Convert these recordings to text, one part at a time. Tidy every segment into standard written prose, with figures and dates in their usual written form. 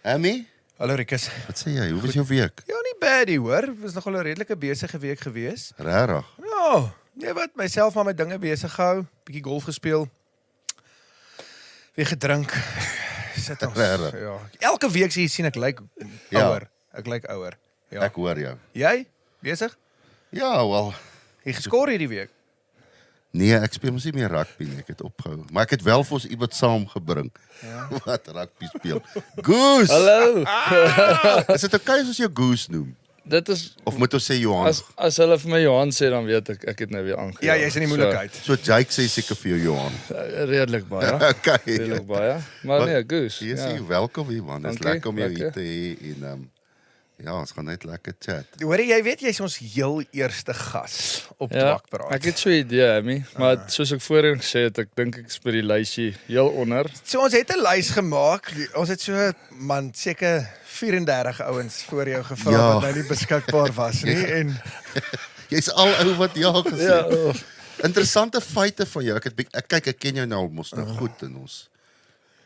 Amy, Hallo Rikus. wat sê jy? Hoe was jou week? Ja, nie baie hoor. Het was nogal 'n redelike besige week gewees. Regtig? Ja, nee wat, myself maar met dinge besig gehou, bietjie golf gespeel. Weer gedrink. Sit ons. Regtig? Ja. Elke week sien ek lyk Ja. ouer. Ek lyk ouer. Ja. Ek hoor jou. Jy besig? Ja, wel. Jy geskor hierdie week. Nee, ek speel mos nie meer rugby nie, ek het opgehou. Maar ek het wel vir ons iemand saamgebring wat rugby speel. Goose! Hallo. Is dit okay as ons jou Goose noem? Dit is Of moet ons sê Johan? as hulle vir my Johan sê dan weet ek het nou weer aangegaan. Ja, jy's in die moeilikheid. So Jake sê seker vir jou Johan. Redelik baie. Okay. Redelik baie. Maar nee, Goose. Jy sê Ja. welkom hier man. Dit is Dankie, lekker om jou hier lekker. te hê en ja, ons gaan net lekker chat. Hoor jy weet jy's ons heel eerste gas op Ja, Twakpraat. ek het so 'n idee, Emmy, maar soos ek voorheen gesê het, ek dink ek is by die lysie heel onder. So ons het 'n lys gemaak. Ons het so man seker 34 ouens voor jou gevra Ja. wat nou nie beskikbaar was nie en Jy's al ou wat ja gesê. Ja, oh. Interessante feite van jou. Ek ken jou nou mos nou goed in ons.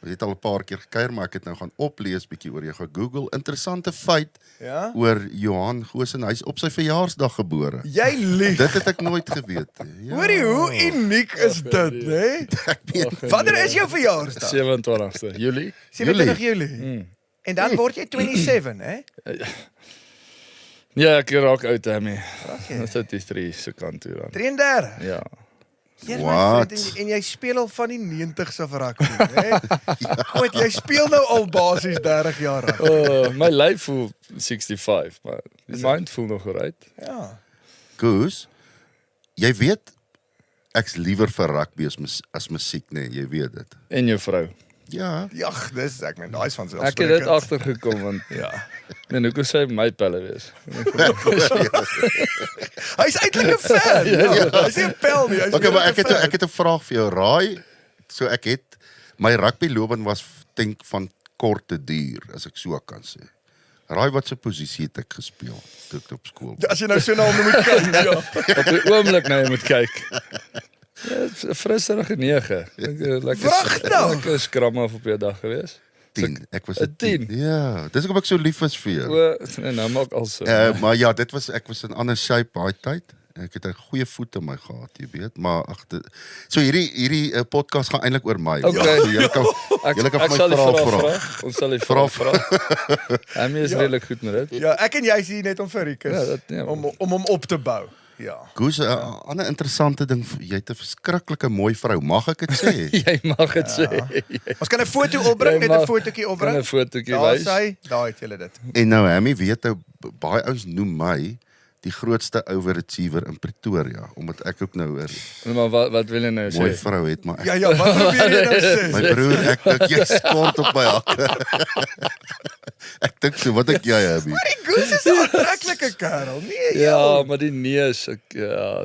Jy het al 'n paar keer gekuier, maar ek het nou gaan oplees bietjie oor jou Google. Interessante feit ja. oor Johan Goosen. Hy's op sy verjaarsdag gebore. Jy lieg. Dit het ek nooit geweet. Ja. Hoorie, hoe uniek is dit, hè? Ek weet. Wanneer is jou verjaarsdag? 27ste Julie. 27 Julie. En dan word jy 27, hè? Ja, ek raak oud, Emmy. jy? Dit is die 3 se kant toe dan. 33. Ja. Hier What? en jy speel al van die 90s af rugby, hè? Goed, jy speel nou al basies 30 jaar rugby. Oh, my lyf voel 65, maar die mind voel nog reg. Ja. Goose, jy weet ek's liewer vir rugby as musiek, nee, jy weet dit. En jou vrou. Ja. Jagg, dis ek meen, daai's van Ek het dit selfsprekend. agtergekom want Ja. en hoekom sê my pelle wees. Hy's eintlik 'n fan. Ja. Hy's nie 'n pel nie, hy's Okay, maar eintlik 'n fan. ek het 'n vraag vir jou. Raai, so ek het my rugbyloopbaan was denk van korte duur, as ek so kan sê. Raai wat se posisie het ek gespeel toe ek op skool. As jy nou so na hom moet kyk, ja. Op die oomblik nou jy moet kyk. Ja, 'n frisserige 9. Wragtig! Lekker skram af op jou dag gewees. 10. Ek was 'n 'n 10. 10. Ja, dis hoekom ek so lief is vir jou. O, en nou maak al so. Maar ja, ek was in ander shape daai tyd. Ek het 'n goeie voet in my gehad, jy weet, maar so hierdie podcast gaan eintlik oor my. Okay. So julle kan Ek vir sal my die vraag vra. vra. Ons sal die vraag vra. Emmy is redelik goed met dit. Ja, ek en jy is hier net om vir Rikus Ja, dat- ja. om hom op te bou. Ja. Goose, 'n ander interessante ding, jy het 'n verskriklike mooi vrou, mag ek dit sê? Jy mag dit sê. Ons kan 'n foto opbring, Jy net 'n mag- fotootjie opbring. Kan 'n fotootjie Daar wys. sê, daar het julle dit. En nou, Hammy, weet nou, baie ouens noem my die grootste overachiever in Pretoria, omdat ek ook nou 'n Maar wat wil jy nou mooi sê? vrou het, maar Ja, wat probeer jy nou sê? my broer, ek dink jy skort op my hakke. Ek dink so, wat ek jy, Hammy? Maar die Goose is 'n aantreklike kerel. Nee, Ja, maar die neus, ek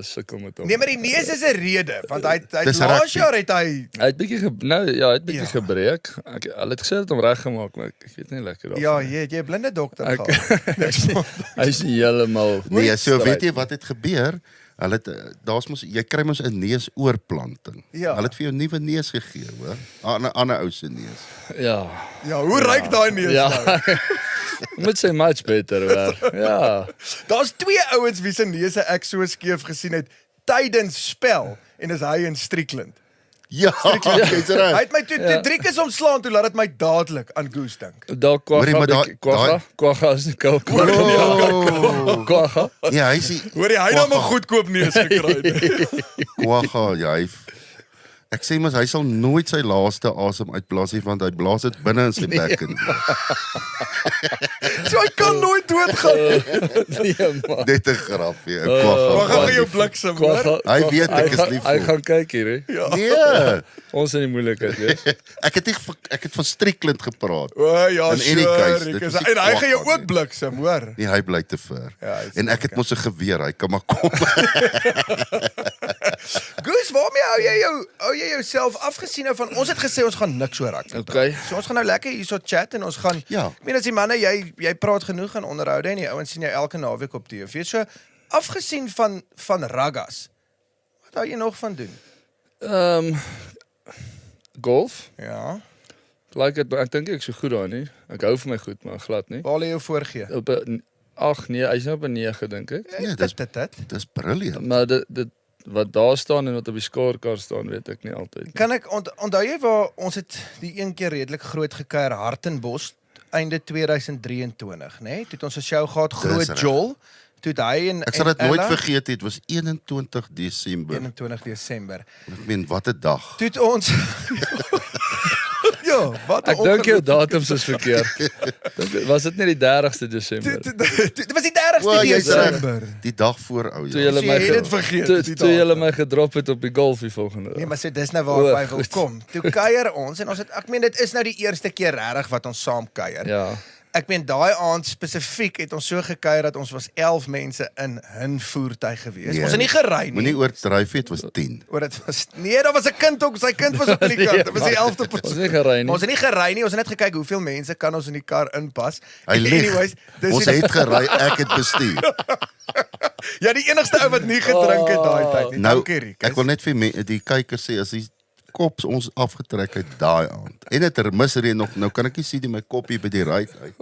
sukkel met hom. Nee, maar die neus is 'n rede, want hy Dis laas rugby. jaar het hy Hy het bietjie hy het bietjie Ja. gebreek. Hulle het gesê dit hom reggemaak, maar ek weet nie lekker daarvan. ja, jy 'n blinde dokter Ek- gehad. Hy's nie heeltemal. Nee, so weet jy wat het gebeur? Hulle het daar's mos jy kry mos 'n neusoorplanting. Ja. Hulle het vir jou 'n nuwe neus gegee, hoor. 'n ander ou se neus. Ja. Ja, hoe ryk daai neus Ja. nou? Moet sê much beter hoor. Ja. Daar's twee ouens wie se neuse ek so skeef gesien het tydens spel en is hy en Strickland. Ja, jy's Hy reg. het my toe 3 keer omslaan toe laat dit my dadelik aan Goose dink. Daar Hoorie, maar kwagga is nie koud. Oh. Kwagga. Ja, hy sê Hoor jy, hy het nou 'n goedkoop neus gekry. kwagga, ja, ek sê mos hy sal nooit sy laaste asem uitblaas nie want hy blaas dit binne in sy bek in. So hy kan nooit doodgaan. Nee man. Dit 'n grapie, 'n Maar kwagga. gaan jou bliksem, hoor. Kwagga. Hy weet ek is gaan- lief Hy vir gaan kyk hier hè. Nee, Ons in die moeilikheid wees. ek het van Strickland gepraat. O ja, In any case, dit Rikus. was nie En hy gaan jou kwagga ook bliksem, hoor. Nee, hy bly te ver. Ja, hy is En ek het mos 'n geweer, hy kan maar kom. Goose, waarmee hou jy jouself afgesien nou van ons het gesê ons gaan niks oor rugby. Okay. So ons gaan nou lekker hierso chat en ons gaan Ja. Ek meen as die manne jy praat genoeg aan onderhoude en die ouens sien jy elke naweek op TV. So afgesien van raggas. Wat hou jy nog van doen? Golf. Ja. like het, ek dink ek is so goed daar nie. Ek hou vir my goed, maar glad nie. Waar lê jou voorgee? Op 'n 8, nee, hy's nou op 'n 9 dink ek. Nee, Dit. dis brilliant. Maar dit wat daar staan en wat op die scorecard staan, weet ek nie altyd nie. Kan ek onthou jy waar ons het die een keer redelik groot gekuier Hartenbos einde 2023, né? Toe het ons 'n show gehad Groot reg. Jol. Toe het hy en Ek sal dit nooit Ella, vergeet, dit was 21 Desember. 21 Desember. Ek meen, wat 'n dag. Toe het ons Ja, wat 'n Ek dink jou ongeluk. datums is verkeerd. Was dit nie die 30ste Desember? Dit was die 30ste Wel, jy's reg. Desember. Die dag voor ou Toe ja. julle Jy my het dit vergeet, die toe julle datum. my gedrop het op die golf die volgende Nee, dag. maar sê dis nou waar ek by wil goed. kom. Toe kuier ons en ons het ek meen dit is nou die eerste keer regtig wat ons saam kuier. Ja. Ek meen daai aand spesifiek het ons so gekuier dat ons was 11 mense in 'n voertuig gewees. Nee, Ons het nie gery Moenie nie. oordryf het was 10. Oor dit was nee, daar was 'n kind ook, sy kind was op in die kar. Dit was die 11de Ons persoon. het nie gery Maar nie. ons het nie gery nie, ons het net gekyk hoeveel mense kan ons in die kar inpas. Hy lieg. Anyways, dis Ons het gery, ek het bestuur. ja, die enigste ou wat nie gedrink het daai tyd nie. Nou, Dankie, Riek. ek wil net vir die kykers sê as die kops ons afgetrek het daai aand. En dit misreën nog. Nou kan ek nie sien die my kop hier by die ry uit.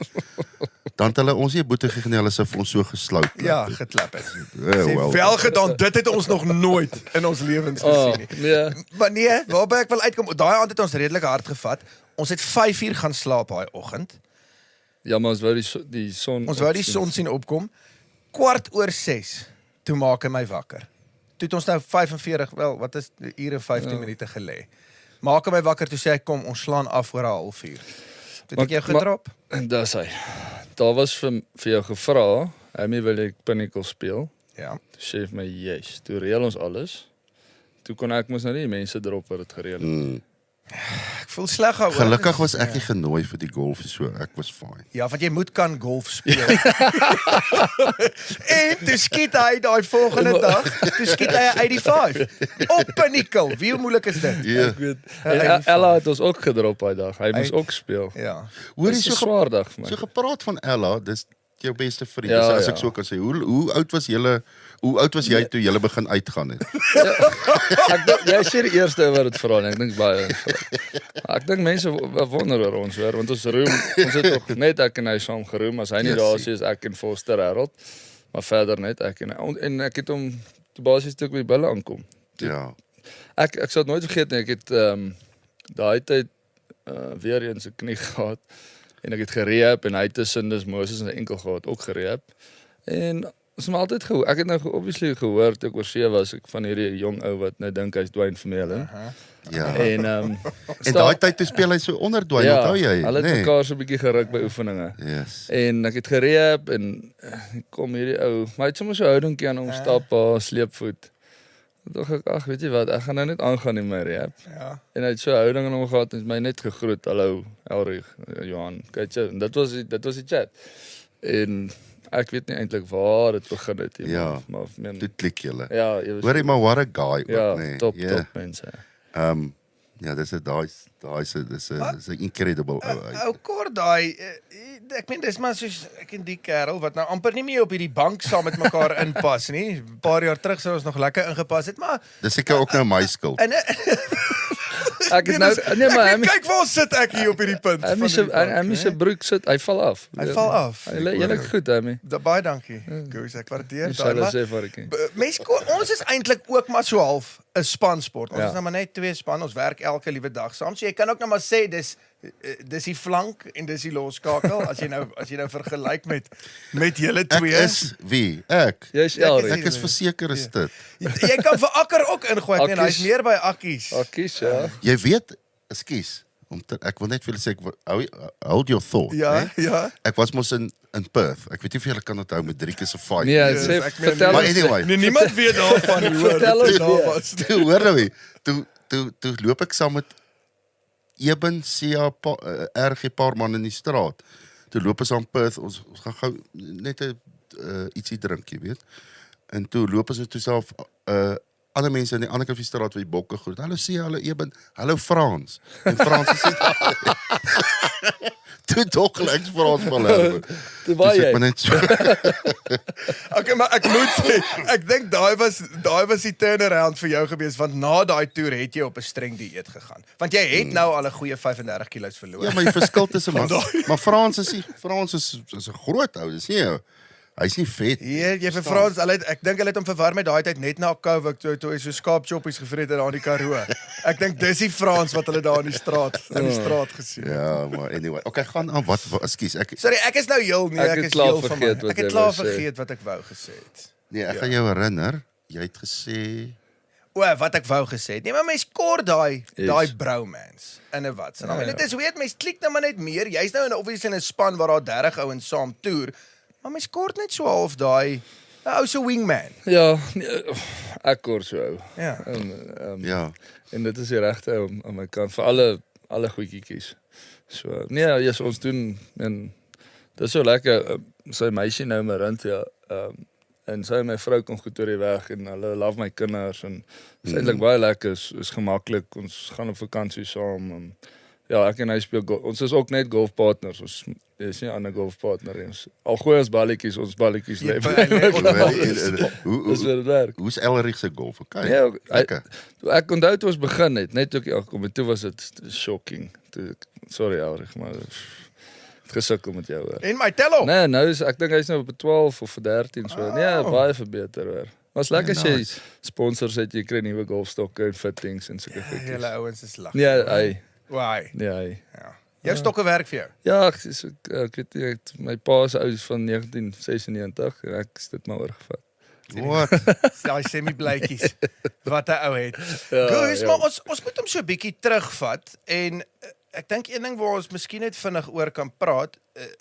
Dan het hulle ons nie boete gegee nie, hulle sou vir ons so gesloup. Ja, geklap het. well. Sê wel gedaan, dit het ons nog nooit in ons lewens Oh, gesien nie. nee. Maar nee, waarby ek wil uitkom, daai aand het ons redelik hard gevat. Ons het 5 uur gaan slaap daai oggend. Ja, maar ons wou die son Ons wou die son sien opkom. 6:15 toe maak hy my wakker. Toe het ons nou 45, wel, wat is ure 15 minute gelê. Maak hy my wakker toe sê hy kom, ons slaan af oor 'n halfuur. Toe het ek jou gedrop. En dis hy. Daar was vir jou gevra, Amy wil ek Pinnacle speel. Ja. Toe sê hy vir my, "Yes." Toe reël ons alles. Toe kon ek mos nou nie mense drop wat dit gereël het. Ek voel sleg daaroor. Gelukkig was ek nie genooi vir die golf so ek was fine. Ja, want jy moet kan golf speel. En toe skiet hy daai volgende dag, toe skiet hy 'n 85 op Pinnacle. Wie hoe moeilik is dit? Ja. Ek weet. En Ella het ons ook gedrop daai dag. Hy moes ook speel. Ja. Hoor jy Dis 'n so swaar dag vir my. so gepraat van Ella, dis jou beste vriend, Ja, as ek ja. so kan sê. Hoe oud was julle? Hoe oud was jy toe julle begin uitgaan het? Ek dink jy sê die eerste ou wat dit vra, en ek dink baie. Ek dink mense wonder oor ons hoor, want ons het nog net ek en hy saam geroem, as hy nie Yes, daar is ek en Foster Harold, maar verder net ek en ek het hom toe basies toe ek by die bulle aankom. Ja. Ek sal dit nooit vergeet nie, ek het daai tyd weer eens 'n knie gehad en ek het gerehab en hy het tussen dis Moses en sy enkel gehad ook gerehab. En ons het maar altyd ek het nou obviously gehoor toe ek oor see was ek van hierdie jong ou wat nou dink hy's Dwayne Vermeulen. Ja. En En daai tyd toe speel hy so onderdwyn, ja, onthou jy? hulle het Nee. mekaar so 'n bietjie geruk by oefeninge. Yes. En ek het gerehab en kom hierdie ou, maar hy het sommer so 'n houdingkie aan hom stap, sleepvoet. Toe dink ek, ag, weet jy wat, ek gaan nou net aangaan in my rehab. Ja. En hy het so 'n houding aan hom gehad en het my net gegroet. Hallo, Elrig, Johan. Kyk jy, en dit was die chat. En ek weet nie eintlik waar dit begin het nie, Ja. maar men, Toe klik julle. ja, jy was Hoor jy maar what a guy ja, ook, nee. top Ja. mense. Ja, dis 'n incredible ou. Ou kort daai ek meen dis maar soos ek en die kerel wat nou amper nie meer op hierdie bank saam met mekaar inpas nie. 'n Paar jaar terug sou ons nog lekker ingepas het, maar Dis seker ook nou my skuld. en Ek het nou nee maar ek weet, kyk waar sit ek hier op hierdie punt. van hierdie bank, Amy se né? broek sit, hy val af. Hy val af. Jy lyk goed, Amy. Baie dankie. Goeie, ek waardeer Jy daai. sal maar- sê vir ek. Mense ons is eintlik ook maar so half 'n spansport. Ons Ja. is nou maar net 2 span, ons werk elke liewe dag saam. So jy kan ook nou maar sê dis die flank en dis die loskakel as jy nou vergelyk met julle Ek twee. is wie? Ek. Jy's Ek Elrig. Ek is verseker is dit. Jy kan vir Akker ook ingooi. Ek meen hy's Akkies. meer by Akkies. Akkies, ja. Jy weet, ekskuus, ek wil net vir julle sê hold your thought, Ja, né? ja. Ek was mos in Perth. Ek weet nie of julle kan onthou met Drieke se fight. Nee, Yes, sê ek meen- vertel Maar ons. anyway, Nee, niemand weet daarvan nie, hoor. Vertel ons Dit daar weer. was. toe hoor nou wie, toe loop ek saam met Eben, Sia, RG paar man in die straat. Toe loop ons aan Perth, ons gaan gou net 'n ietsie drink, jy weet. En toe loop ons toe self ander mense in die ander kant van die straat wat die bokke groet. Hallo Sia, hallo Eben, hallo Frans. En Frans sê toe toch gelijk Frans Palermo. Toe waar Toe sê jy? ek maar net so. Okay, maar ek moet sê, ek dink daai was die turnaround vir jou gewees, want na daai toer het jy op 'n streng dieet gegaan. Want jy het nou al 'n goeie 35 kilos verloor. Ja, maar die verskil tussen maar Frans is 'n groot ou, dis nie. Hy's nie vet. Jy vir Frans, ek dink hulle het hom verwar met daai tyd net na COVID toe hy so skaapchoppies gevreet het daar in die Karoo. Ek dink dis die Frans wat hulle daar in die straat gesien het. Ja, maar anyway. Okay, gaan aan wat ekskuus. Sorry, ek is nou heel Ek het klaar heel van my. vergeet wat Ek het jy klaar wou sê. vergeet wat ek wou gesê het. Nee, ek gaan jou herinner. Jy het gesê Wat ek wou gesê het. Nee, maar mens kort daai bromance in 'n wat. En dit is weet mens klik nou maar net meer. Jy's nou obviously in 'n span waar daar 30 ouens saam toer. Maar mens kort net so half daai ou so wingman. Ja, nee, ek kort so ou. Ja. ja. En dit is die regte aan my kant vir alle goedjies. So nee, ja, ons doen en dis so lekker sy meisie nou Marinthia en sy en my vrou kom goed oor die weg en hulle love my kinders en is eintlik baie lekker, is gemaklik. Ons gaan op vakansie saam en ja, ek en hy speel ons is ook net golfpartners. Ons is nie 'n ander golfpartner nie. Al gooi ons balletjies lê. Dis weer daar. Hoe's Elrich se golf? Okay. Ja, lekker. Ek onthou toe ons begin het, net toe ek kom en toe was dit shocking. Sorry Elrich, maar het gesukkel met jou hoor. En my tel op. Nee, nou is ek dink hy's nou op 12 of 13 so. Nee, baie verbeter hoor. Was lekker as jy sponsors het, jy kry nuwe golfstokke en fittings en sulke goedjies. Julle ouens is lag. Nee, hy. Why? Nee, hy. Ja. Jou stokke werk vir jou. Ja, ek weet nie, my pa is oud van 1996 en ek het dit maar oorgevat. Wat? Daai semi-blytjies wat 'n ou het. Ja, Goeie, ja. maar ons moet hom so 'n bietjie terugvat en ek dink een ding waar ons miskien net vinnig oor kan praat,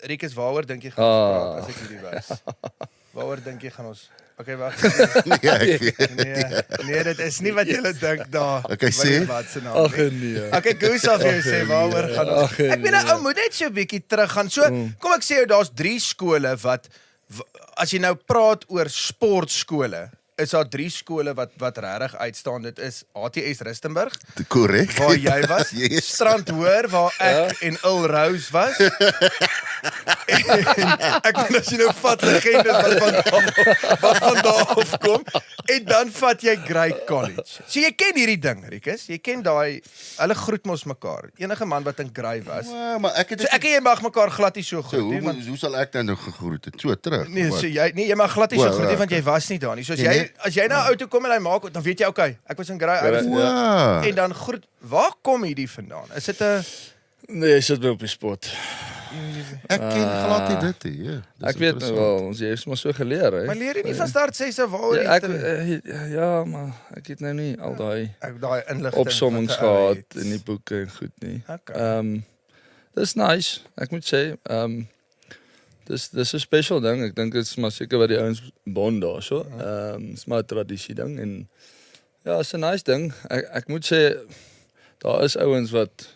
Rikus, waaroor dink jy gaan ons praat as ek hierdie wys? Waaroor dink jy gaan ons? Okay, wag. Nee, ek weet. Nee, dit is nie wat julle dink daar. Okay, sê. Wat se naam? Ag nee. Okay, Goose sal vir jou sê waaroor gaan ons. Ag, Ek bedoel ou moet net so 'n bietjie teruggaan. So, kom ek sê jou daar's 3 skole wat as jy nou praat oor sportskole, is daar 3 skole wat regtig uitstaan. Dit is HTS Rustenburg, Korrek. waar jy was, Yes. Strandhoër waar ek en Il Rose was. En ek bedoel as jy nou vat legendes wat van daar af kom en dan vat jy Grey College. So jy ken hierdie ding, Rikus. Jy ken daai hulle groet mos mekaar. Enige man wat in Grey was. Ja, maar ek het So ek en jy mag mekaar glad nie so so, groet nie, want hoe sal ek dan nou gegroet het? So terug. nee, Wat? so jy mag glad nie so O, groet nie ja, want jy was nie daar nie. So as Nee, jy as jy na 'n ou toe kom en hy maak dan weet jy okay, ek was in Grey ouens. Wow. En dan groet, waar kom hierdie vandaan? Is dit 'n Nee, jy sit my op die spot. Ek ken glad nie dit nie. Ja, dis Ek weet nou interessant. wel, ons jy het maar so geleer hè. Maar leer jy nie van start 6 af waaroor Ja, jy ja, maar ek het nou nie al daai ek daai inligting opsommings wat 'n ou gehad het. in die boeke en goed nie. Okay. Dis nice. Ek moet sê, dis 'n special ding. Ek dink dit is maar seker wat die ouens bond daar so. Dis maar 'n tradisie ding en ja, is 'n nice ding. Ek moet sê daar is ouens wat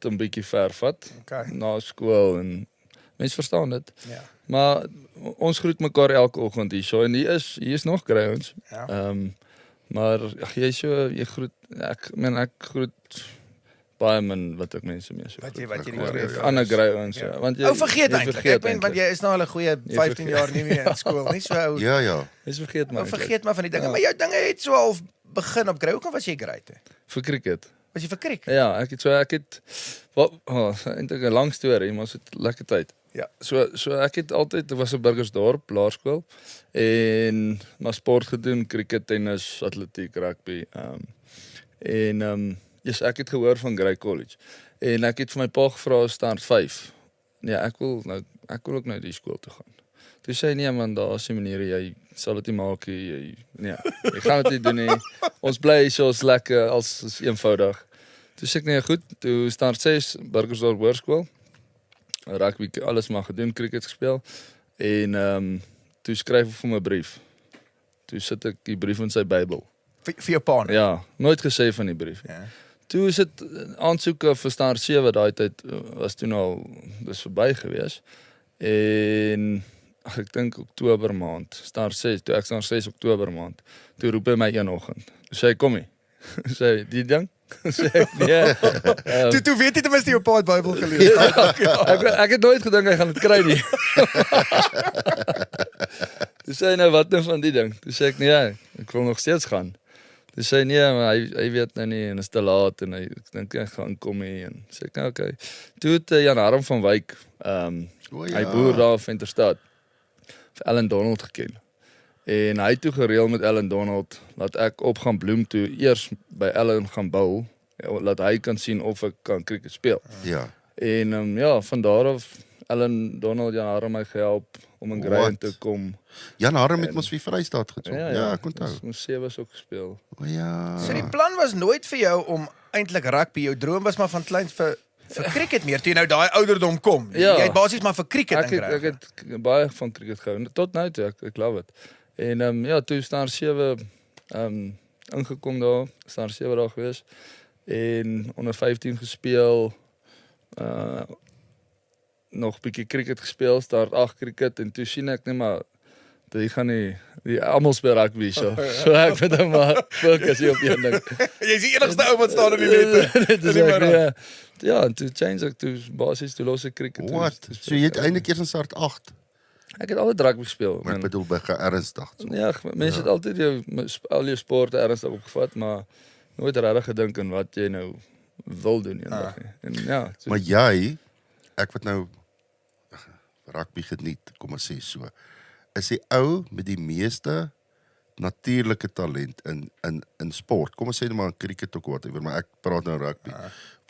'n bietjie ver vat Okay. na skool en mense verstaan dit. Ja. Maar ons groet mekaar elke oggend hier so en hier is nog kry ons. Ja. Maar ag jy groet ek groet baie min wat ek mense mee so. Wat jy die Ja, twee ja, Ander grey ouens Ja. ja. Want jy Ou vergeet jy eintlik. Ek meen want eintlik. jy is nou al 'n goeie 15 vergeet. jaar nie meer in skool nie. So ou Ja, ja. Jy vergeet maar. vergeet maar van die dinge. Ja. Maar jou dinge het so half begin op Grey. Hoekom was jy great? Vir cricket. Was jy vir kriek? Ja, ek het eintlik 'n lang storie, maar dit lekker tyd. Ja. So ek het altyd was in Burgersdorp laerskool en maar sport gedoen, cricket, tennis, atletiek, rugby. Yes, ek het gehoor van Grey College. En ek het vir my pa gevra start 5. Nee, ek wil ook nou die skool toe gaan. Toe sê hy nee man, daar's 'n manier jy sal dit nie maak nie. Jy gaan dit nie doen nie. Ons bly hier so lekker as eenvoudig. Toe sê ek nee, goed. Toe start 6 Burgersdorp Hoërskool. Rugby alles maar gedoen, cricket gespeel en toe skryf ek vir my brief. Toe sit ek die brief in sy Bybel. Vir jou pa. Ja, nooit gesê van die brief. Ja. Toe is dit aansoeke vir start 7 daai tyd was toe al dis verby gewees. En ek dink Oktober maand, staan 6, toe ek staan 6 Oktober maand. Toe roep hy my een oggend. Toe sê hy kom nie. Sê hy, die ding? Sê ek nee. Toe weet jy ten minste jou pa het Bybel gelees. Ek het nooit gedink hy gaan dit kry nie. Toe sê hy nou wat nou van die ding? Toe sê ek nee, ek wil nog steeds gaan. Toe sê hy nee, maar hy weet nou nie en is te laat en ek dink hy gaan kom nie en sê ek nou okay. Toe het Jan Harm van Wyk, hy boer daar op Venterstad, vir Ellen Donald geken. En hy het toe gereël met Ellen Donald dat ek op gaan Bloem toe eers by Ellen gaan bou, dat hy kan sien of ek kan cricket speel. Ja. En ja, van daar af Ellen Donald Jan Harm my gehelp om in Grey te kom. Jan Harm het mos vir Vrystaat gedoen. Ja, ek onthou. Ons 7 ook gespeel. O ja. So die plan was nooit vir jou om eintlik rugby, jou droom was maar van kleins vir cricket meer, toe jy nou daai ouderdom kom. Ja. Jy het basies maar vir cricket Ek het baie van cricket gehou, tot nou toe, ek love it. En ja, toe staan 7 ingekom daar, staan 7 daar gewees en onder 15 gespeel, nog bietjie cricket gespeel, start 8 cricket en toe sien ek net maar die gaan die almal speel rugby so ek moet dan maar fokus hier op een ding. Jy is die enigste ou wat staan in die nette. Ja, en toe change ek toe basies toe los ek cricket. Wat? So jy het eintlik eers in start 8. Ek het altyd rugby gespeel. Maar ek bedoel by ernstig. So. Ja, mense het altyd al jou sporte ernstig opgevat, maar nooit regtig gedink aan wat jy nou wil doen eendag nie. En ja, so, Maar jy, ek wat nou rugby geniet, kom ons sê so, is die ou met die meeste natuurlike talent in sport. Kom ons sê maar in cricket ook whatever, maar ek praat nou rugby.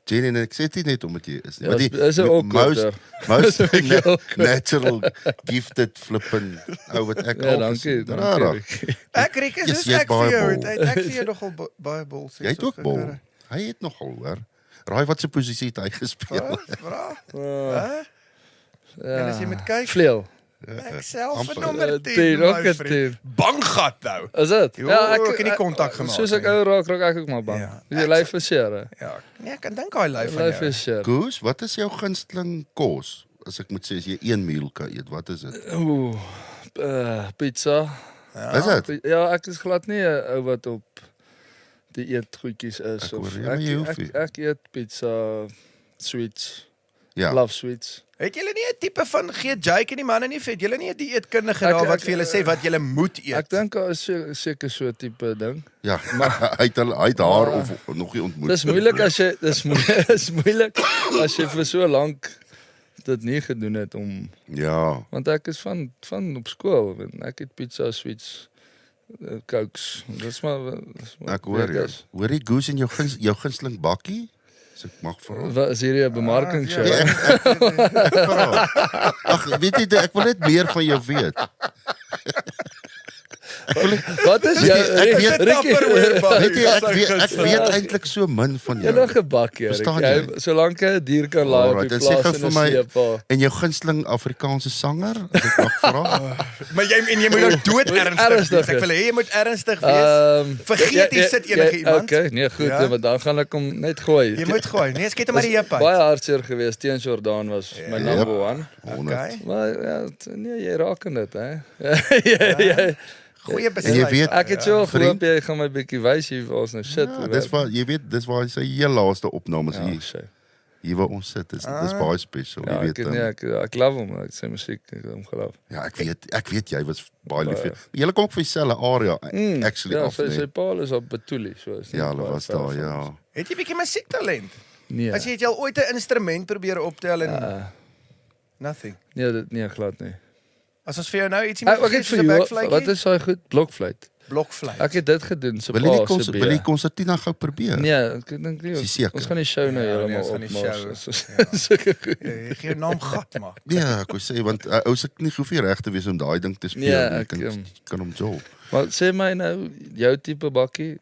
Jenny, en ek sê dit net omdat jy is nie. Ja, Maar die is awkward, most natural gifted flippin ou wat ek ja, al dankie. gesien. Rarig. Ek Rikus, Yes, is jy het ek vir baie jou, bol. het ek vir jou nogal baie bol sê. Jy het ook bol. Hy het nogal, hoor. Raai wat se posisie het hy gespeel? Vra. Ja, En as jy moet kyk, vleel. ek self amper. vir nommer 10, 10, ook my een vriend. 10. Banggat nou. Is dit? Jo, ek het nie kontak gemaak Soos ek nie. ou raak ek ook maar bang. Ja. Die lyf is seer, hè. Ja, nee, ek kan dink daai lyf van Lyf jou. is seer. Koos, wat is jou gunsteling kos? As ek moet sê, as jy 1 meal kan eet, wat is dit? Oeh, pizza. Is dit? Ja, ek is glad nie 'n ou wat op die eetgoedjies is Ek hoor, ja, maar jy hoef nie. ek eet pizza, sweets, Ja. love sweets. Het julle nie 'n tipe van gee Jake en die manne nie vet? Julle nie 'n dieetkundige Ek- daar wat ek- vir julle sê wat julle moet eet? Ek dink daar is seker so 'n tipe ding. Ja, hy het haar of nog nie ontmoet. Dis moeilik as jy dis moeilik as jy vir so lank dit nie gedoen het om Ja. want ek is van op skool en ek het pizza, sweets, cokes. Dis maar Ek hoor jou. Hoor jy Goose en jou gunsteling bakkie? As ek mag vra. Wat is hierdie 'n bemarkingshow? Ja, ek vra. Ag, weet jy, ek wil net meer van jou weet. Wat is Weet jou jy, ek weet- Tupperware Weet jy, ek weet eintlik so min van jou. enige bakkie? Verstaan jy? Solank jy 'n dier kan laai op Alright, die dan sê plaas gou en vir 'n my sleepwa. en jou gunsteling Afrikaanse sanger, as ek mag vra. Maar jy moet nou dood ernstig Ernstig wees. Ek is. wil hê jy moet ernstig wees. Vergeet jy sit enige iemand. Okay, nee, goed, Ja. want dan gaan ek hom net gooi. Jy moet gooi. Nee, skiet hom maar die heup uit. Baie hartseer geweest teen Jordan was my number 1. 100. Okay. Maar ja, nee, jy raak in dit, hè. jy, Goeie En jy besluit. weet, ek het so vriend. gehoop jy gaan my bietjie wys hier waar ons nou sit. Ja, dis waar jy weet, dis waar sy heel laaste opnames ja, hier. shit. Hier waar ons sit, dis baie special, Ja, jy ek, weet. nee, ek love hom, ek sê musiek, ek het hom geloof. Ja, ek weet jy was baie lief vir. Julle kom ook vir dieselfde area actually ja, af. sy Nee. pa is op Betuli, so is nie Ja, hulle baie was ver daar, van ja. ons. Het jy bietjie musiektalent? Nee. As jy het jy al ooit 'n instrument probeer optel en nothing. Nee, dit nie glad nie. As ons vir jou nou ietsie moet Ek het gee, soos vir 'n jou, backfluitjie, wat is daai goed? Blokfluit. blokfluit. Ek het dit gedoen, se Wil jy pa nie se wil jy konsertina gou probeer? Nee, ek dink nie. Is jy seker? Ons gaan die show nou Ja, nee, heeltemal ons gaan die opmaak. show, Sulke goed. Jy gee jou naam gat maak. Ja, ek wou sê want ou se nie hoef nie reg te wees om daai ding te speel Ja, nie. ek, Jy kan hom jol. Maar sê my nou jou tipe bakkie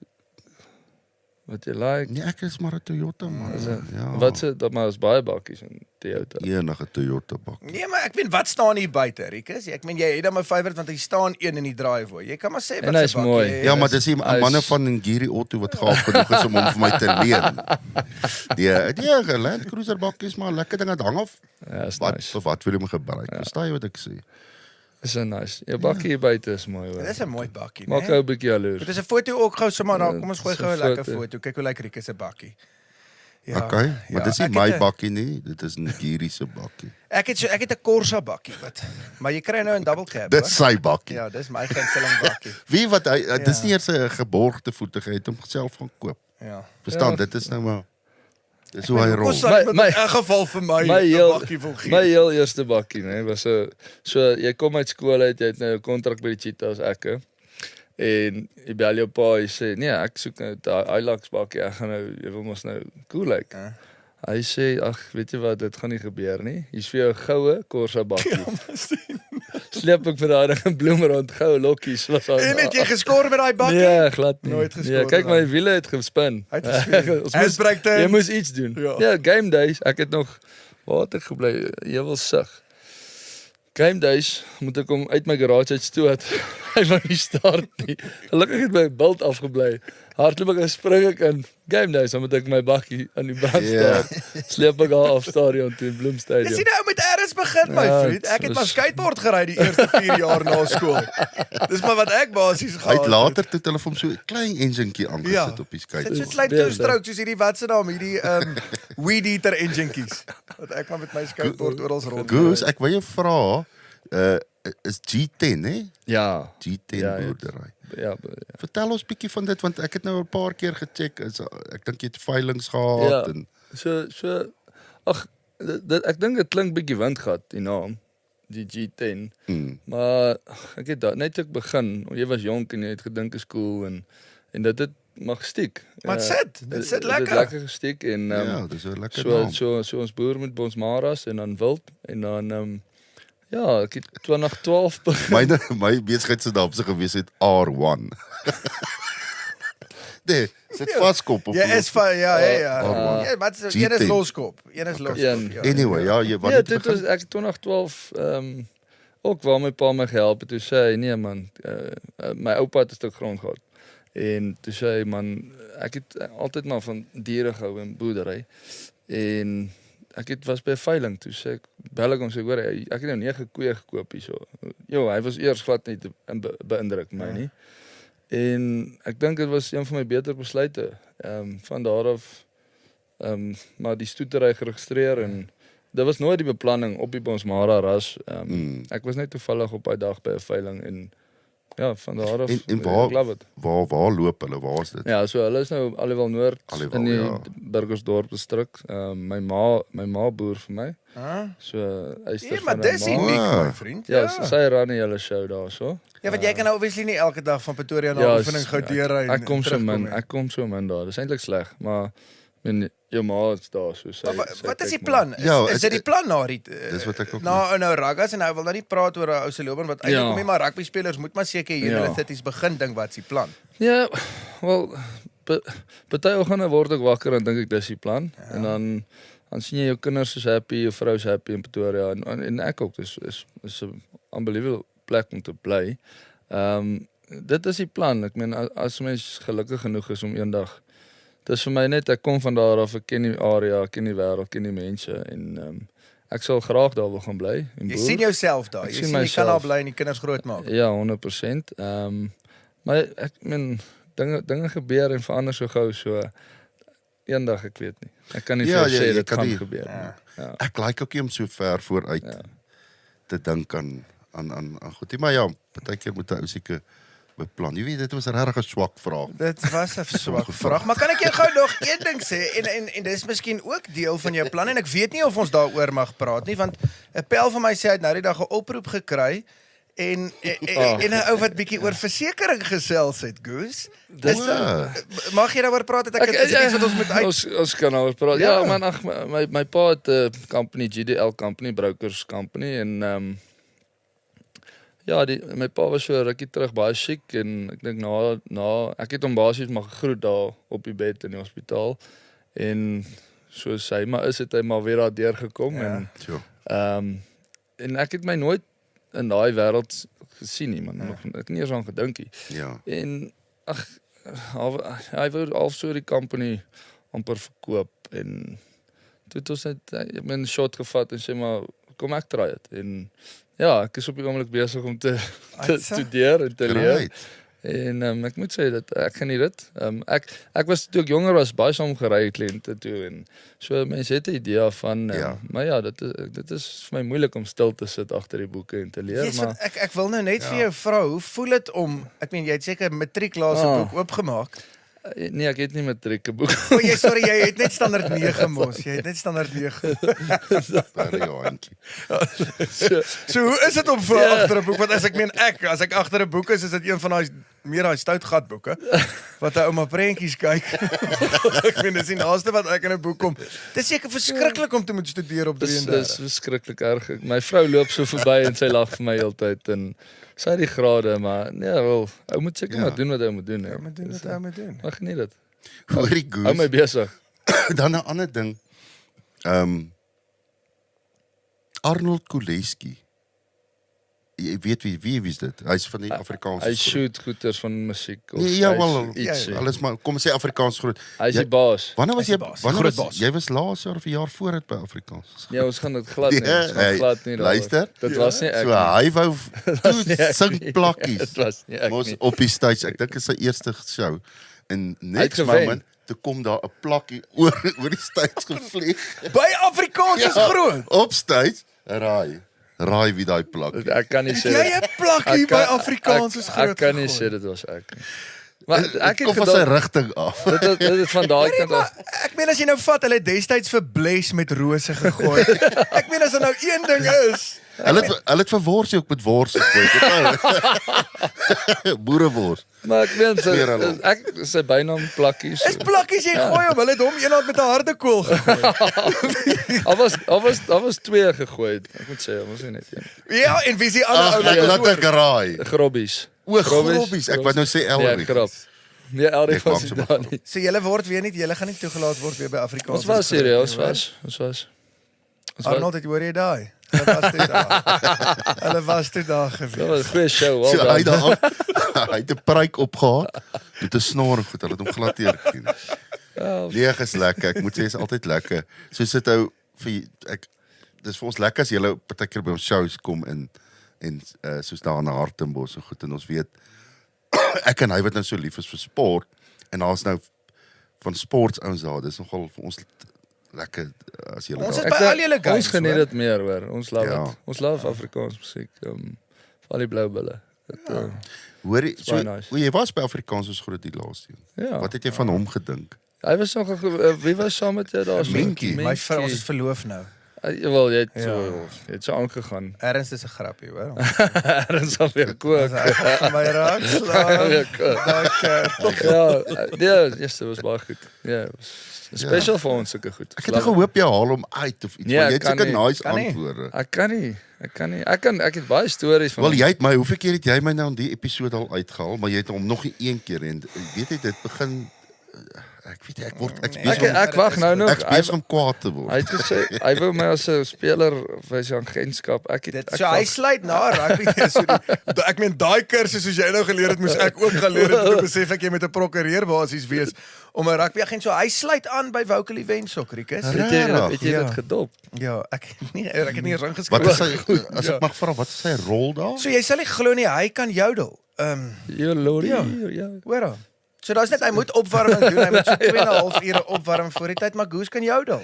wat jy like. Nee, ek is maar 'n Toyota man. Is dit? Ja. Wat se dat maar is baie bakkies in Toyota. Enige Toyota bak. Nee, maar ek meen wat staan hier buite, Rikus? Ek meen jy het dan my favourite want hy staan een in die driveway. Jy kan maar sê En wat hy's se bakkie mooi. jy Ja, is. maar dis die manne van Ngiri Auto wat gaaf genoeg is om hom vir my te leen. Die Land Cruiser bakkies maar lekker ding, dit hang af. Ja, is Wat nice. vir wat wil jy hom gebruik? Verstaan jy wat ek sê? Is so nice. Jou bakkie hier buite is mooi hoor. Dit is 'n mooi bakkie, Maak né? jou 'n bietjie jaloers. Dit is 'n foto ook gou sommer daar. Kom ons gooi Dis 'n gou 'n lekker foto. foto. Kyk hoe lyk Rieke se bakkie. Okay, maar dis nie ek my het 'n- bakkie nie, dit is 'n Giri se bakkie. Ek het 'n Corsa bakkie wat. Maar jy kry nou 'n double cab, Dis sy bakkie. Ja, dis my gunsteling bakkie. Wie wat hy dis Ja. nie eers 'n geborgde voertuig, hy het hom self gaan koop. Ja. Verstaan, Ja. dit is nou maar dis hoe hy rol. Kos sal in 'n geval vir my 'n bakkie wil gee. my heel eerste bakkie, né, was so jy kom uit skool uit, jy het nou 'n kontrak by die Cheetahs ekke. En jy bel jou pa, hy sê, nee, ek soek nou 'n Hilux bakkie, ek gaan nou, jy wil mos nou cool lyk. Ja. Hy sê, ag, weet jy wat, dit gaan nie gebeur nie. Hier's vir jou 'n goue Corsa bakkie. Sleep ek vir daai ding in bloem rond, goue lokkies was daar. En het jy geskoor met daai bakkie? Nee, glad nie. Nooit geskoor Nee, kyk daai. my wiele het gespin. Hy het gespin. Ons Hy moes- breek Jy moes iets doen. Ja. Ja, game days, ek het nog water gebly, jy wil sug. Game days moet ek hom uit my garage uit stoot. Hy wou nie start nie. Gelukkig het my bult afgebly. Hardloop ek en spring ek in. Game days, dan moet ek my bakkie aan die brand Ja. staar. Sleep ek daar af stadion toe in Jy Bloemstadion. sien nou met erns begin my Ja, vriend. Ek het dit maar was- skateboard gery die eerste 4 jaar na skool. Dis maar wat ek basies Hy gehad het later toe hulle vir hom so 'n klein enjinkie aangesit Ja. op die Dit skateboard. is net Weer two stroke soos hierdie wat se naam hierdie weed eater enginekies. Wat ek maar met my skateboard oral rond. Goose, ek wil jou vra, is G10, hè? Ja. G10 Ja, ja. boerdery. Ja, Vertel ons bietjie van dit want ek het nou 'n paar keer gecheck. Ek dink jy het veilings gehad Ja. en so ag ek dink dit klink bietjie windgat die naam, die G10. Maar ek het net toe ek begin, jy was jonk en jy het gedink is cool en dit het maar gestiek. Maar dit sit Dit het lekker. lekker gestiek en ja, dis 'n lekker so naam. so ons boer met bonsmaras en dan wild en dan ja, ek het 2012 begin. My besigheid se naam se gewees het R1. Nee, sit vaskop op. Ja, is van ja. R1. Ja, wat is G10. een is loskop. Een is loskop. Een. Ja. Anyway, ja, jy wat Ja, het dit was begin? ek 2012 ook waar my pa my gehelp het. Toe sê hy nee man, my oupa het 'n stuk grond gehad. En toe sê hy man, ek het altyd maar van diere gehou en boerdery. En ek was by 'n veiling toe sê ek bel ek hom sê hoor ek het nou 9 koeie gekoop hierso. Jo, hy was eers glad nie beïndruk my nie. En ek dink dit was een van my beter besluite. Van daar af maar die stoetery geregistreer en dit was nooit die beplanning op die Bonsmara ras. Ek was net toevallig op daai dag by 'n veiling en ja, van daar af En ek love it. waar loop hulle? Waar is dit? Ja, so hulle is nou Aliwal Noord Aliwal, in die ja. Burgersdorp distrik. My ma boer vir my. Huh? So hy's Ja, maar dis ma. uniek my vriend. Ja, sy ran die hele show daarso. Ja, want jy kan nou obviously nie elke dag van Pretoria na Ja, oefening gou deurry Ek kom so terugkom min, nie. ek kom so min daar. Dis eintlik sleg, maar jou ma is daar so sy. Maar sy wat is die kyk maar. plan? Ja, Is dit die plan na die Dis wat ek ook na nou Raggas en hy wil nou nie praat oor 'n ou se loopbaan wat eintlik Ja. kom nie, maar rugby spelers moet maar seker hier in Ja. hulle 30's begin dink wat se plan. Ja, wel party oggende word ek wakker en dink ek dis die plan en dan sien jy jou kinders is happy, jou vrou is happy in Pretoria en ek ook. Dis is 'n unbelievable plek om te bly. Dit is die plan. Ek meen as mens gelukkig genoeg is om eendag. Dis vir my net ek kom van daar af, ek ken die area, ek ken die wêreld, ken die mense en ek sal graag daar wil gaan bly en Jy boer. sien jouself daar. Ek Jy sien sien jy kan myself. daar bly en die kinders grootmaak. Ja, 100%. Maar ek meen dinge gebeur en verander so gou so eendag ek weet nie. Ek kan nie Ja, vir jou jy sê dit kan gaan nie. gebeur Ja. nie. Ja. Ek like ook nie om so ver vooruit te dink aan goed. nie, Maar ja, partykeer moet 'n ou seker beplan. Jy weet dit was regtig 'n swak vraag. Dit was 'n swak gevra. vraag, maar kan ek jou gou nog een ding sê en dis miskien ook deel van jou plan en ek weet nie of ons daaroor mag praat nie want 'n pel van my sê hy het nou die dag 'n oproep gekry en 'n ou wat bietjie oor versekerings gesels het, Goose. Is mag jy daaroor praat? Het ek is dit iets wat ons moet uit Ons kan nou praat. Ja, Ja. man, ag my pa het 'n company, GDL company, brokers company en ja, my pa was so rukkie terug baie siek en ek dink na ek het hom basies maar gegroet daar op die bed in die hospitaal en soos hy maar is het hy maar weer daar deurgekom en So. en ek het my nooit in daai wêreld gesien nie man, nog ek het nie eens aan gedink nie. Ja. En ag hy wou al so die company amper verkoop en toe het ons net ek het 'n shot gevat en sê maar kom ek try dit. En ja, ek is op die oomblik besig om te Aitsa. studeer en te leer. Right. En ek moet sê dat ek geniet dit. Ek was toe ek jonger was baie saam gery kliënte toe en so mense het 'n idee van Ja. maar ja, dit is vir my moeilik om stil te sit agter die boeke en te leer, Yes, maar want ek wil nou net vir jou vra, hoe voel dit om, ek meen jy het seker matrieklaas se boek oopgemaak. nee, ek het nie matrieke boek. O, jy het net standaard 9 mos. Jy het net standaard 9. Baie handjie. So hoe is dit om voor agter 'n boek? Want as ek agter 'n boek is dit een van daai meer daai stoutgat boeke wat 'n ouma prentjies kyk. Ek meen dis die naaste wat ek in 'n boek kom. Dit is seker verskriklik om te moet studeer op Dis 33. verskriklik erg. My vrou loop so verby en sy lag vir my heeltyd en sy het die grade, maar nee, wel, ou moet seker maar doen wat hy moet doen. Hè. Moet doen wat hy moet doen. Maar geniet dit. Hoorie Hou my Goose. besig. Dan 'n ander ding. Arnold Kuleski. Jy weet wie is dit? Hy's van die Afrikaanse Hy shoot goeters van musiek of Nee, ja, hy's wel, iets. alles maar kom ons sê Afrikaans groot. Hy's die baas. Wanneer was Hy's jy die baas, wanneer groot was baas. jy was laas jaar of 'n jaar voor dit by Afrikaans? Ja, ons gaan dit glad nie. Ja, Ons gaan hey, glad nie. luister. Dit was nie ek So nie. hy wou nie ek sing nie. plakkies. Dit was nie ek Mos nie. op die stage. Ek dink dit is sy eerste show. En het next gewen. moment toe kom daar 'n plakkie oor die stage gevlieg. By Afrikaans is groot. Op stage. Raai wie daai plakkie. Ek kan nie sê Jy 'n plakkie by Afrikaans is groot. Ek kan nie gegooi. sê dit was ek nie. Maar ek het kom van sy gedink rigting af. dit het van daai kant af. Ek meen as jy nou vat, hulle het destyds vir Bless met rose gegooi. Ek meen as er nou een ding is. Hulle het vir worsie ook met wors gegooi. Boerewors. Maar ek weet Smeer hulle op. ek sy bynaam plakkies. Is plakkies jy gooi hom. Hulle het hom eendag met 'n harde koel gegooi. Al was 2 gegooi. Ek moet sê, ons is net een. Ja, en wie is die ander Ag, ou ek wat laat ek raai. Grobbies. O, grobbies. Ek wou nou sê Nee, Elrie. grap. Nee, Elrie Ek was maak dit sommer daar grap. nie. So julle word weer nie, julle gaan nie toegelaat word weer by Afrikaans. Ons was hier, ja, ons was. Arnold, het hoor jy daai? Hulle was toe daar. Hulle was toe daar Dat gewees. was 'n goeie show. So Well hy done. hy het 'n pruik opgehad met 'n snor goed. Hulle het hom glad teergekien. Leeg is lekker. Ek moet sê is altyd lekker. So sit ou vir dis vir ons lekker as jy partykeer by ons shows kom en soos daar in Hartenbos en goed en ons weet ek en hy wat nou so lief is vir sport en daar's nou van sportsouens daar. Dis nogal vir ons lekker as jy Ons daar. is by al julle games. Ons geniet dit meer hoor. Ons love Ja. dit. Ons love Afrikaans musiek. Al die blou bulle. Dit Hoorie, so baie nice. jy was by Afrikaans ons groot die laaste een. ja. Wat het jy van hom gedink? Hy was nog wie was saam met jou daar? Minkie. My vrou, ons is verloof nou. Wel, jy het so aangegaan. Ernst is 'n grappie, hoor. Erns al weer kook. My raak slaan. Weer kook. Ja, yes, dit was baie goed. Ja, it was special vir ons sulke goed. Ek het gehoop jy haal hom uit of iets, Nee, maar jy ek het kan seker nie. nice Kan nie. antwoorde. Ek kan nie. Ek het baie stories van Wel jy het my, hoeveel keer het jy my nou in die episode al uitgehaal, maar jy het hom nog nie een keer en weet jy dit begin ek weet nie, Ek wag nou nog. ek besig om kwaad te word. Hy het gesê hy wou my as 'n speler vir sy agentskap. Ek So hy sluit na rugby. So ek meen daai kursus soos jy nou geleer het, moes ek ook geleer het. Toe besef ek jy moet 'n prokureur basies wees om 'n rugby agent. So hy sluit aan by Woukel Event Sokrikus. het jy Ja. dit gedop. Ja, ek het nie eens Wat ingeskryf. is sy as ek mag vra, wat is sy rol daar? So jy sal nie glo nie, hy kan jodel. Ja, Lori. Ja. Ja. Hoor dan. So daar's net hy moet opwarming doen. Hy moet so 2.5 ure opwarm voor die tyd, maar Goose kan jodel.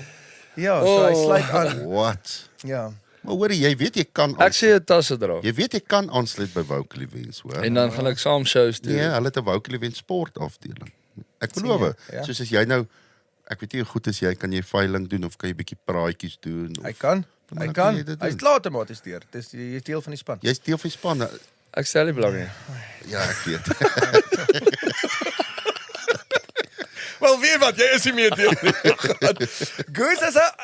Ja, so hy sluit aan. What? Ja. Maar hoor jy weet jy kan Ek sê 'n tasse dra. jy weet jy kan aansluit by Woukel Events, hoor. En dan gaan ek saam shows doen. Nee, hulle het 'n Woukel Events sport afdeling. Ek beloof, Ja. soos as jy nou ek weet nie hoe goed is jy, kan jy veiling doen of kan jy bietjie praatjies doen of Hy kan. Dan Hy kan kan. jy dit Hy's doen. klaar outomaties deur. Dis jy is deel van die span. jy's deel van die span. Ek stel nie belang nie. Ja, ek weet. Wel weet wat, jy is nie meer deel nie. Goose is ek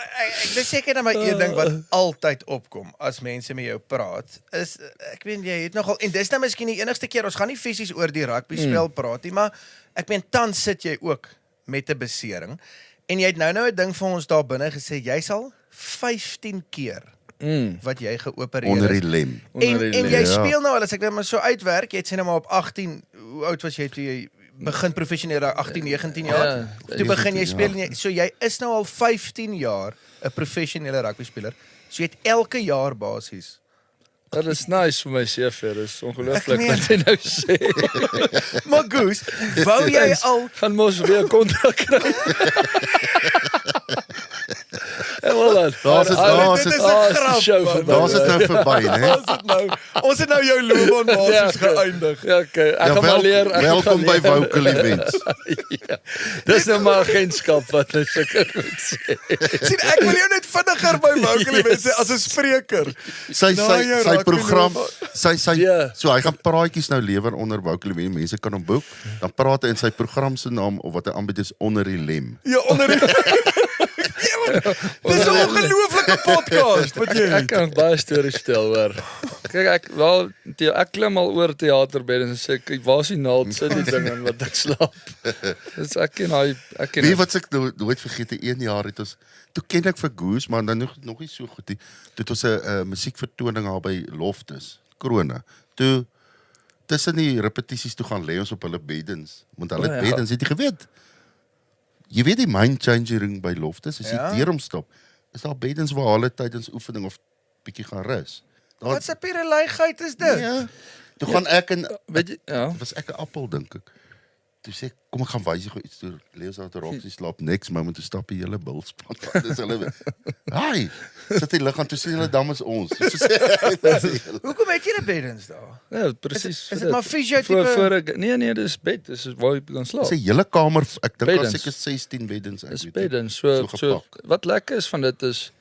dis seker net my een ding wat altyd opkom as mense met jou praat is ek weet jy het nogal en dis nou miskien die enigste keer ons gaan nie fisies oor die rugby spel praat nie, maar ek meen tans sit jy ook met 'n besering en jy het nou 'n ding vir ons daar binne gesê jy sal 15 keer wat jy geopereer Onder is. die lem. En jy Ja. speel nou al as ek net maar so uitwerk, jy het sê nou maar op 18, hoe oud was jy toe jy begin professioneel 18, 19 jaar? Ja, Toe begin jy 19, speel en jy, so jy is nou al 15 jaar 'n professionele rugby speler. So jy het elke jaar basies. Dat is nice vir my CV, dis ongelooflik Ek meen- wat jy nou sê. Maar Goose, wou jy al Gaan mos weer 'n kontrak kry. En wel dan. Daar's dit is 'n grap, man. Daar's dit nou verby, né? Ons het nou jou loopbaan basis geëindig. Ja, okay. Ek gaan maar leer. Ek welkom gaan by leer. Vocal Events. Ja. Dis nou maar agentskap wat ek seker moet sê. Sien, ek wil jou net vinniger by Vocal Events sê as 'n spreker. Sy Nou, jou sy raak program, genoeg. sy Ja. so hy gaan praatjies nou lewer onder Vocal Events. Mense kan hom boek. Dan praat hy in sy program se naam of wat hy aanbied is onder die lem. Ja, onder die Dis 'n ongelooflike podcast wat jy Ek het. kan baie stories vertel hoor. Kyk ek klim al oor teaterbed en sê kyk waar is die naald sit die ding in wat ek slaap. Dis ek ken Wie wat ek nooit vergeet, 'n jaar het ons toe ken ek vir Goose, maar dan nog nie so goed nie. Toe het ons 'n musiekvertoning daar by Loftus, Krone. Toe tussen die repetisies toe gaan lê ons op hulle beddens. Want hulle ja. beddens het jy geweet. Jy weet die mind changing by Loftus, as jy Ja. deur hom stap, is daar beddens waar hulle tydens oefening of bietjie gaan rus. Daar Wat 'n piereligheid is dit? ja. Toe gaan ek en weet jy ja. was ek 'n appel dink ek. Toe sê ek, kom ek gaan wys jou iets toe lees daar te Roxy slaap next moment toe stap die hele bilspan. Dis hulle. Haai, sit die lig aan toe sien hulle dan is ons. So sê Hoekom het jy 'n beddens daar? Ja, presies. Is dit maar fisio voor tipe? voor ek nee, dis bed. Dis waar jy kan slaap. Dis 'n hele kamer, ek dink daar Beddens. seker 16 beddens uit. Dis weet jy. bed en so gepak. wat lekker is van dit is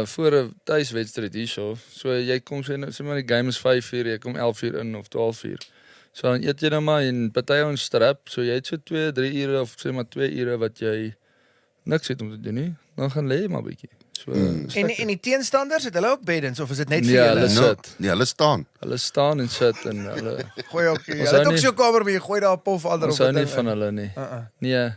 voor 'n tuiswedstryd hierso. So jy kom sê maar die game is 5:00, jy kom 11:00 in of 12:00. So dan eet jy nou maar en party ons strap, so jy het so 2-3 ure of sê maar 2 ure wat jy niks het om te doen nie. Dan gaan lê jy maar bietjie. So En die teenstanders, het hulle ook beddens of is dit net vir Ja, julle? hulle Nou, sit. nee, hulle staan. hulle staan en sit en hulle Gooi ook. Ons Jy hou het ook nie- so 'n kamer waar jy gooi daar 'n pof ander ons op hou nie ding van in. hulle nie. Nee.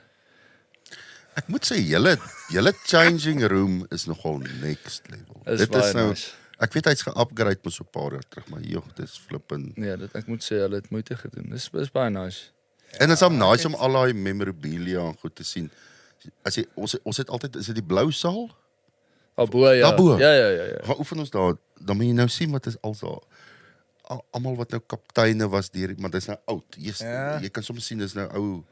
Ek moet sê julle changing room is nogal next level. Is Dit baie is nou nice. ek weet hy's ge-upgrade mos so 'n paar jaar terug, maar joh, dis flippend. Nee, dit ek moet sê hulle het moeite gedoen. Dis baie nice. En dit is am nice om al daai memorabilia en goed te sien. As jy ons het altyd is dit die blou saal? Abo ja. Daarbo. Ja. Gaan oefen ons daar, dan moet jy nou sien wat is al daar. Almal wat nou kapteine was deur, maar dis nou oud. Ja. Jy kan soms sien dis nou ou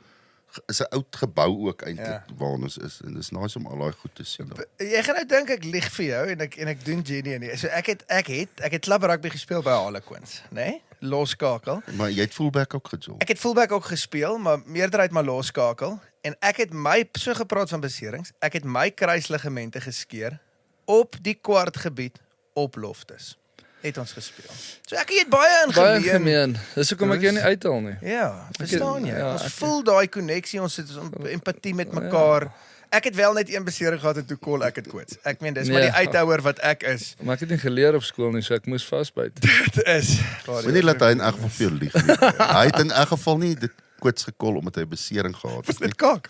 is 'n oud gebou ook eintlik Ja. waar ons is en dis nice om al daai goed te sien. Daar. Jy gaan nou dink ek lieg vir jou en ek doen Jenny nie. So ek het klub rugby gespeel by Harlequins, né? Nee? Loskakel. Maar jy het fullback ook gejol. Ek het fullback ook gespeel, maar meerderheid maar loskakel en ek het my so gepraat van beserings. Ek het my kruisligamente geskeur op die kwartgebied op Loftus. Het ons gespeel. So ek het baie Baie ingemeen. gemeen. Dis hoekom ek jou nie uithaal nie. Ja, verstaan jy? ja, Ons ek- voel daai koneksie, ons het empatie met mekaar. Ek het wel net een besering gehad en toe kol ek het koets. Ek meen dis maar die Nee. uithouer wat ek is. Maar ek het nie geleer op skool nie, so ek moes vasbyt. Dit is. Moenie laat hy in elk geval vir jou lieg nie. Hy het in elk geval nie dit koets gekol omdat hy 'n besering gehad het nie. Dit kak.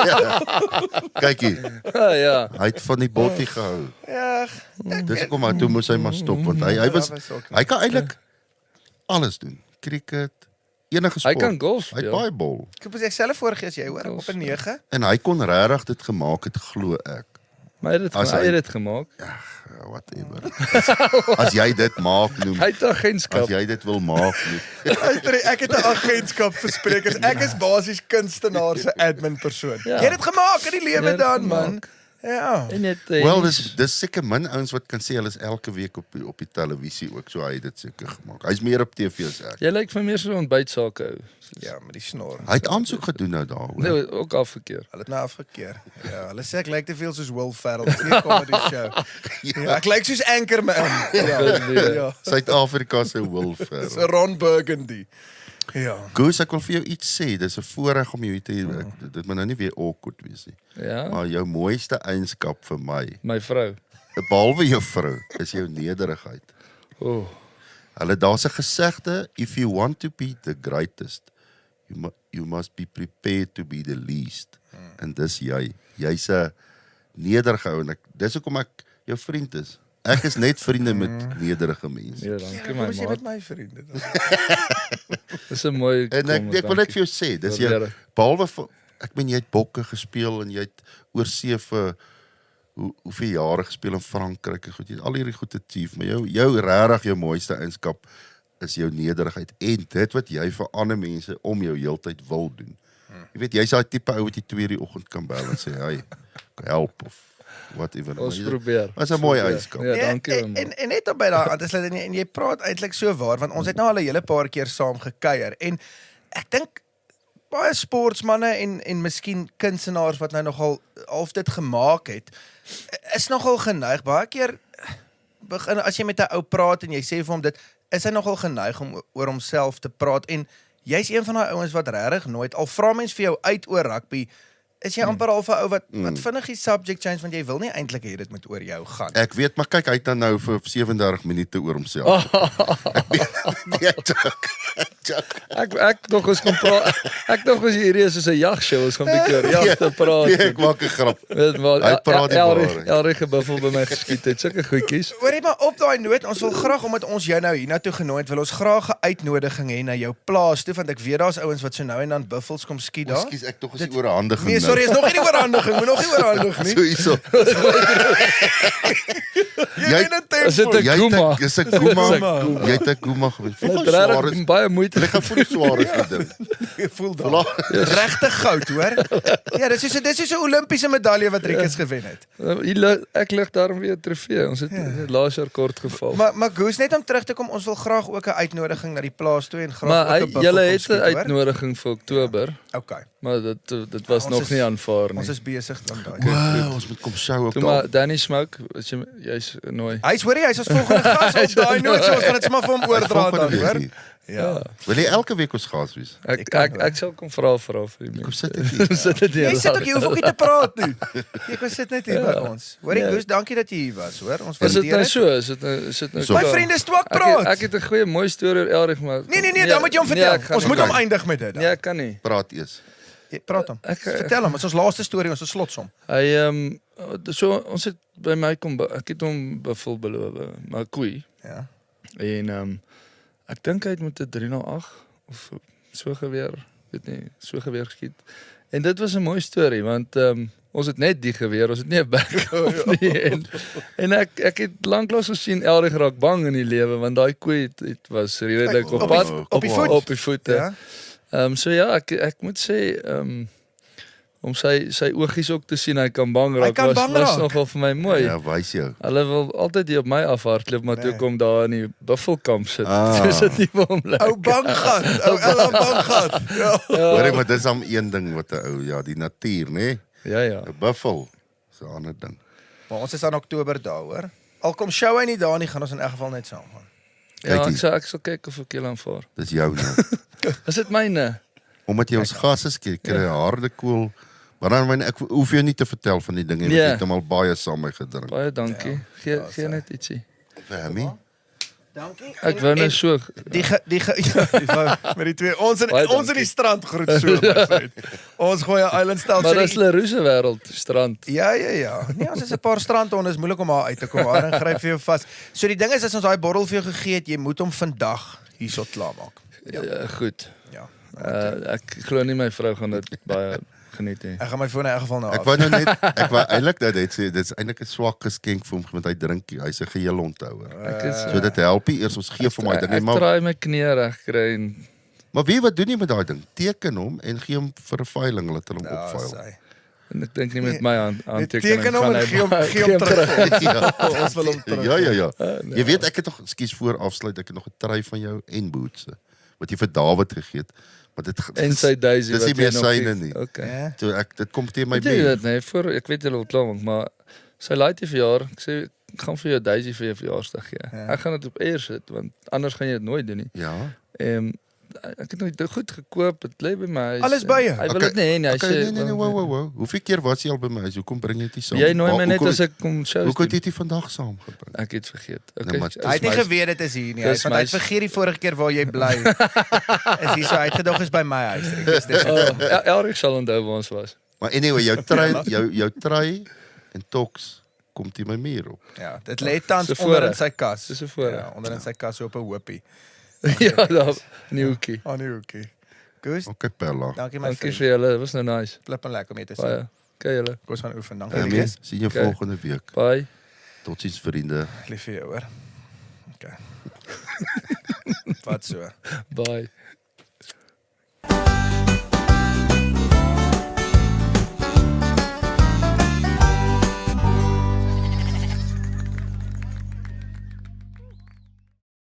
Ja. Kykie, Ja. hy het van die bottie gehou. Ja. Dis hoekom hy toe moes hy maar stop want hy was hy kan eintlik alles doen. Cricket, enige Hy sport. kan golf Hy het speel. baie bol Ek moet self voorgee as jy hoor op 'n 9. en hy kon regtig dit gemaak het glo ek. Maar hy het dit As hy hy- het dit gemaak. Ja, whatever. As jy dit maak noem, Hy het 'n as agentskap. jy dit wil maak noem. Luister, ek het 'n agentskap vir sprekers. Ek is basies kunstenaar se admin persoon. Ja. Jy het dit gemaak in die Jy lewe het dit dan man. gemaak. Ja. En net Wel dis seker min ouens wat kan sê hulle is elke week op die televisie ook, so hy het dit seker gemaak. Hy's meer op TV as ek. Jy lyk vir meer so 'n ontbytsake ou. Ja, met die snor. Hy het aansoek gedoen nou daar, hoor. Nee, ook afgekeer. Hulle het nou afgekeer. Ja, hulle sê ek lyk te veel soos Will Ferrell. Dis nie 'n comedy show. Ja, ek lyk soos Anchorman. Ja. Ja. Suid-Afrika se Wolf. Dis 'n Ron Burgundy. Ja. Goose, ek wil vir jou iets sê. Dis 'n voorreg om jou te hê. Dit moet nou nie weer awkward wees nie. Ja. Maar jou mooiste eienskap vir my, My vrou. behalwe jou vrou, is jou nederigheid. O. Hulle daar's 'n gesegde, if you want to be the greatest, you must be prepared to be the least. En dis jy. Jy's 'n nederige ou en dis hoekom ek jou vriend is. Ek is net vriende met nederige mense. Ja, dankie Ja, my kom as jy met maat. my vriende dan. Dis 'n mooi En ek wil net vir jou sê, dis jy Waardeer. behalwe vir, ek meen jy het bokke gespeel en jy het oorsee vir hoeveel jare gespeel in Frankryk en goed, jy het al hierdie goed achieve, maar jou regtig jou mooiste eienskap is jou nederigheid en dit wat jy vir ander mense om jou heeltyd wil doen. Jy weet, jy's daai tipe ou wat jy 2:00 die oggend kan bel en sê, hey, help of whatever. Ons probeer. Dit is 'n mooi eienskap. Ja, dankie. En net op by daai aan te sluit en jy praat eintlik so waar want ons het nou al 'n hele paar keer saam gekuier en ek dink baie sportsmanne en miskien kunstenaars wat nou nogal half dit gemaak het is nogal geneig baie keer begin as jy met 'n ou praat en jy sê vir hom dit is hy nogal geneig om oor homself te praat en jy's een van daai ouens wat regtig nooit al vra mens vir jou uit oor rugby is jy amper al 'n ou wat vinnig die subject change want jy wil nie eintlik hê dit moet oor jou gaan. Ek weet, maar kyk, hy het dan nou vir 37 minute oor homself. Ek dog ons kan praat. Ek dog ons hierdie is soos 'n jagshow, ons gaan 'n bietjie oor jagte praat. Nee, ek maak 'n grap. Weet maar, Hy praat die waarheid. Elrige buffel by my geskiet het, sulke goedjies. Hoorie maar op daai noot, ons wil graag omdat ons jou nou hiernatoe genooi het, wil ons graag 'n uitnodiging hê na jou plaas toe want ek weet daar's ouens wat so nou en dan buffels kom skiet daar. Ekskuus, ek tog is die oorhandiging. Nee, sorry, is nog nie die oorhandiging, moet nog nie oorhandig nie. So hierso. Jy het 'n tempo. Is dit 'n Guma? Dis 'n Guma. Jy het 'n Guma gewees. Dit Voel swaar regtig is. baie moeite. Ek gaan voel die swaar is vir ding. Ek voel daar. Regte goud, hoor. Ja, dis is so 'n Olimpiese medalje wat Rikus gewen het. Ek lig daarom weer 'n trofee. Ons het laas jaar kort geval. Maar Goose net om terug te kom, ons wil graag ook 'n uitnodiging na die plaas toe en graag Maar ook 'n buffel julle kom het 'n skiet, hoor. uitnodiging vir Oktober, Okay. maar dit was Ons nog is- nie aanvaar nie. Ons is besig dan daai. Wow, ons moet kom show op Toe maar Danny Smoke, as jy's nooi. Hy's as volgende gas op daai noot, so ons gaan dit sommer vir hom oordra dan, hoor. Ja. Wil jy elke week ons gas wees? Ek sal kom vra vir die Kom sit dit hier. sit dit hier. Jy sit ook hier, hoef ook nie te praat nie. Jy kan sit net hier by ons. Hoorie Ja. Goose, dankie dat jy hier was, hoor. Ons Is dit waardeer nou dit. so? Is dit nou So. My vriende twak praat. Ek het 'n goeie mooi storie oor Elrich, maar Nee, dan moet jy hom nee, vertel. ek gaan Ons moet nie. hom eindig met dit dan. Nee, ek kan nie. Praat eers. Praat hom. Ek- Vertel hom, dit is ons laaste storie, ons slotsom. Hy so ons het by my kom ek het hom buffel beloof, maar koei. Ja. En ek dink hy het met 'n 308 of so geweer, weet nie, so geweer geskiet. En dit was 'n mooi storie want ons het net die geweer, ons het nie 'n backup nie. En ek het lanklaas gesien Elrich raak bang in die lewe want daai koei het was redelik op pad op die voet. op die voete. Ja. So ja, ek moet sê om sy oogies ook te sien hy kan bang Hy raak kan bang was raak. nogal vir my mooi. Ja, wys jou. Hulle wil altyd hier op my afhardloop, maar toe Nee. kom daar in die buffelkamp sit. Ah. Dis dit nie vir hom lekker. Ou banggat, ou Ella banggat. Ja. Hoorie, maar dis am een ding wat 'n ou, ja, die natuur, nê? Ja. 'n Buffel. So 'n ander ding. Maar ons is aan Oktober daar, hoor. Al kom show hy nie daar nie, gaan ons in elk geval net saam gaan. Ja, Kyk ek sal kyk of ek julle aanvaar. Dis jou nou. Is dit myne? Omdat jy ons gas is, kry jy 'n harde koel. Maar dan ek hoef jou nie te vertel van die dinge wat Ja. jy het hom al baie saam met my gedrink. Baie dankie. Gee net ietsie. Vir Hammy. Dankie. Ek wou nou so Ja, die wou met die twee ons in Baie ons in dankie. die strand groet so. my vriend. Ons gooi 'n island stel maar dis Leroux se wêreld strand. Ja. Nee, ons is 'n paar strandhonde, is moeilik om haar uit te kom. Haar gryp vir jou vas. So die ding is as ons daai bottel vir jou gegee het, jy moet hom vandag hierso klaarmaak. Ja, goed. Ja. Ek glo nie my vrou gaan dit baie geniet nie. Ek gaan my foon in elk geval nou Ek af. wou nou net ek wou eintlik dat dit sê dit's eintlik 'n swak geskenk vir hom want hy drink hy's 'n geheel onthouer. Ek is So dit help nie eers ons gee vir my ding nie, ek maar draai my knie reg kry en maar wat doen jy met daai ding? Teken hom en gee hom vir 'n veiling laat hulle hom Ja, opveil. sy. en ek dink nie met my aantekening Teken hom en gee hom terug. Ons wil hom terug. Ja. Jy weet ek het nog ekskuus voor afsluit, ek het nog 'n trui van jou en bootse wat jy vir Dawid gegee het. Maar dit en sy Daisy dis nie wat meer jy nog syne nie. Okay. Ja. So dit kom teen my Weet jy been. dit nee, voor ek weet julle wil klaar maak, maar sy laat jy verjaar. Ek sê ek gaan vir jou Daisy vir jou verjaarsdag gee. Ja. Ek gaan dit op eer sit want anders gaan jy dit nooit doen nie. Ja. Ek het nog goed gekoop, dit lê by my huis. Alles by jou? Hy wil dit nie hê nie. Hy Okay, sê nee, wow. Hoeveel keer was jy al by my huis? Hoekom bring jy dit nie saam? Jy nooi my Waar- net hoekom- as ek kom shows Hoekom het doen. jy dit vandag saamgebring? Ek het vergeet. Nee, Okay. maar- Hy het nie my- geweet dit is hier nie. Hy Dis want hy het my- vergeet die vorige keer waar jy bly. Is hier so uitgedog is by my huis. Ek is dis. Elrich sal onthou waar ons was. Maar anyway, jou trui en toks kom teen my muur op. Ja, dit lê tans Dis 'n onder in voorreg. sy kas. Dis 'n voorreg. Ja, onder in sy kas so op 'n hoopie. Ja, daar in die hoekie. Aan die hoekie. Goose, Okay, Pella. dankie my Dankie vriend. vir julle. Dit was nou nice. Flip en lekker om jou te Baie. sien. Okay, julle. Kom ons gaan oefen. Dankie Amen. Lucas. Sien jou Okay. volgende week. Bye. Totsiens vriende. Lief vir jou hoor. Okay. Wat so. Bye.